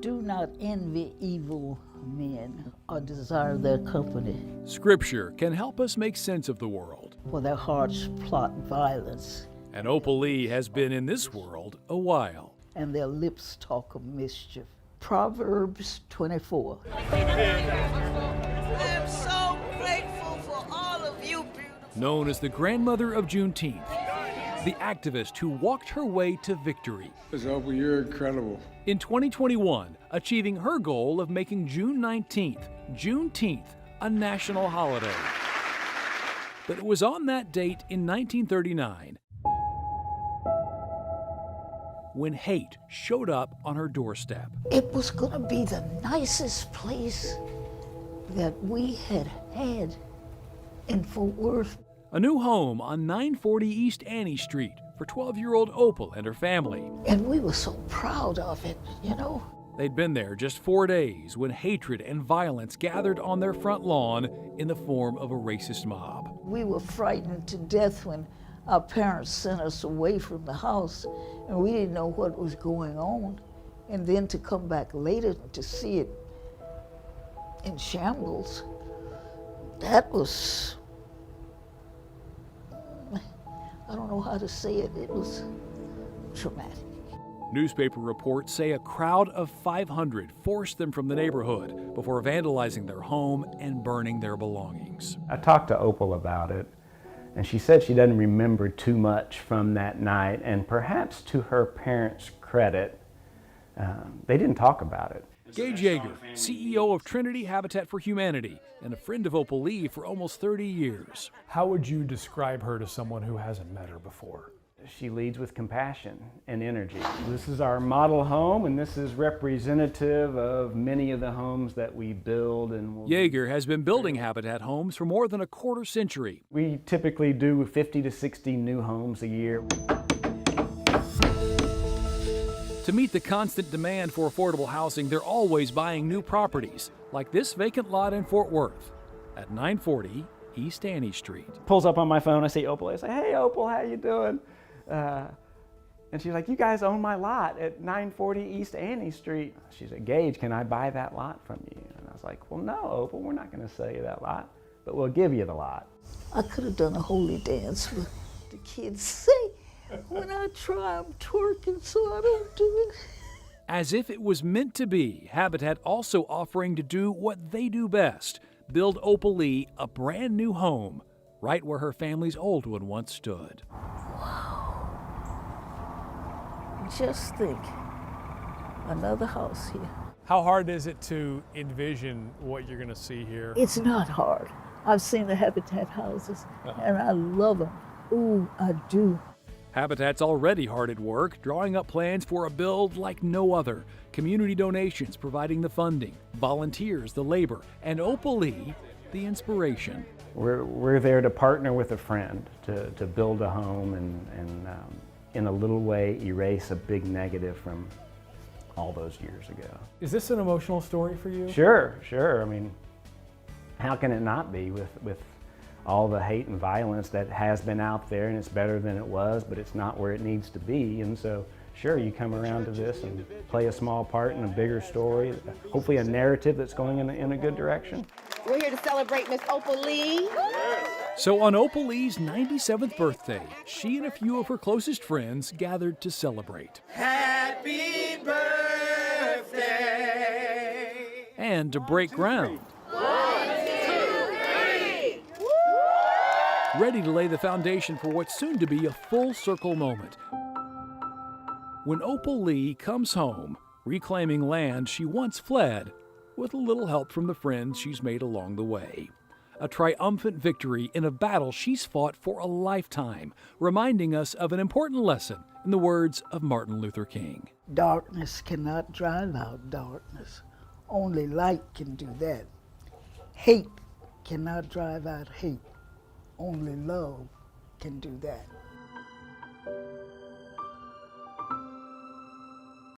Do not envy evil men or desire their company, Scripture can help us make sense of the world. for their hearts plot violence, And Opal Lee has been in this world a while. and their lips talk of mischief. Proverbs 24. I am so grateful for all of you beautiful. Known as the grandmother of Juneteenth, the activist who walked her way to victory. Ms. Opal, you're incredible. In 2021, achieving her goal of making June 19th, Juneteenth, a national holiday. But it was on that date in 1939 when hate showed up on her doorstep. It was going to be the nicest place that we had in Fort Worth. A new home on 940 East Annie Street for 12-year-old Opal and her family. And we were so proud of it, you know. They'd been there just 4 days when hatred and violence gathered on their front lawn in the form of a racist mob. We were frightened to death when our parents sent us away from the house, and we didn't know what was going on. And then to come back later to see it in shambles, that was, I don't know how to say it, it was traumatic. Newspaper reports say a crowd of 500 forced them from the neighborhood before vandalizing their home and burning their belongings. I talked to Opal about it, and she said she doesn't remember too much from that night, and perhaps to her parents' credit, they didn't talk about it. Gage Yeager, CEO of Trinity Habitat for Humanity and a friend of Opal Lee for almost 30 years. How would you describe her to someone who hasn't met her before? She leads with compassion and energy. This is our model home, and this is representative of many of the homes that we build. And Yeager has been building Habitat homes for more than a quarter century. we typically do 50 to 60 new homes a year. To meet the constant demand for affordable housing, they're always buying new properties, like this vacant lot in Fort Worth at 940 East Annie Street. Pulls up on my phone, I see Opal, I say, "Hey Opal, how you doing?" And she's like, "You guys own my lot at 940 East Annie Street." She said, "Gage, can I buy that lot from you?" And I was like, "Well, no, Opal, we're not going to sell you that lot, but we'll give you the lot." I could have done a holy dance, but the kids say, when I try, I'm twerking, so I don't do it. As if it was meant to be, Habitat also offering to do what they do best, build Opal Lee a brand new home right where her family's old one once stood. Just think, another house here. How hard is it to envision what you're going to see here? It's not hard. I've seen the Habitat houses, and I love them. Ooh, I do. Habitat's already hard at work, drawing up plans for a build like no other. Community donations providing the funding, volunteers the labor, and Opal Lee the inspiration. We're there to partner with a friend to build a home and in a little way erase a big negative from all those years ago. Is this an emotional story for you? Sure. I mean, how can it not be with all the hate and violence that has been out there, and it's better than it was, but it's not where it needs to be. And so, sure, you come around to this and play a small part in a bigger story, hopefully a narrative that's going in a good direction. We're here to celebrate Miss Opal Lee. So on Opal Lee's 97th birthday, she and a few of her closest friends gathered to celebrate. Happy birthday. And to break ground. 1, 2, 3. Ready to lay the foundation for what's soon to be a full circle moment. When Opal Lee comes home, reclaiming land she once fled, with a little help from the friends she's made along the way. A triumphant victory in a battle she's fought for a lifetime, reminding us of an important lesson in the words of Martin Luther King. Darkness cannot drive out darkness. Only light can do that. Hate cannot drive out hate. Only love can do that.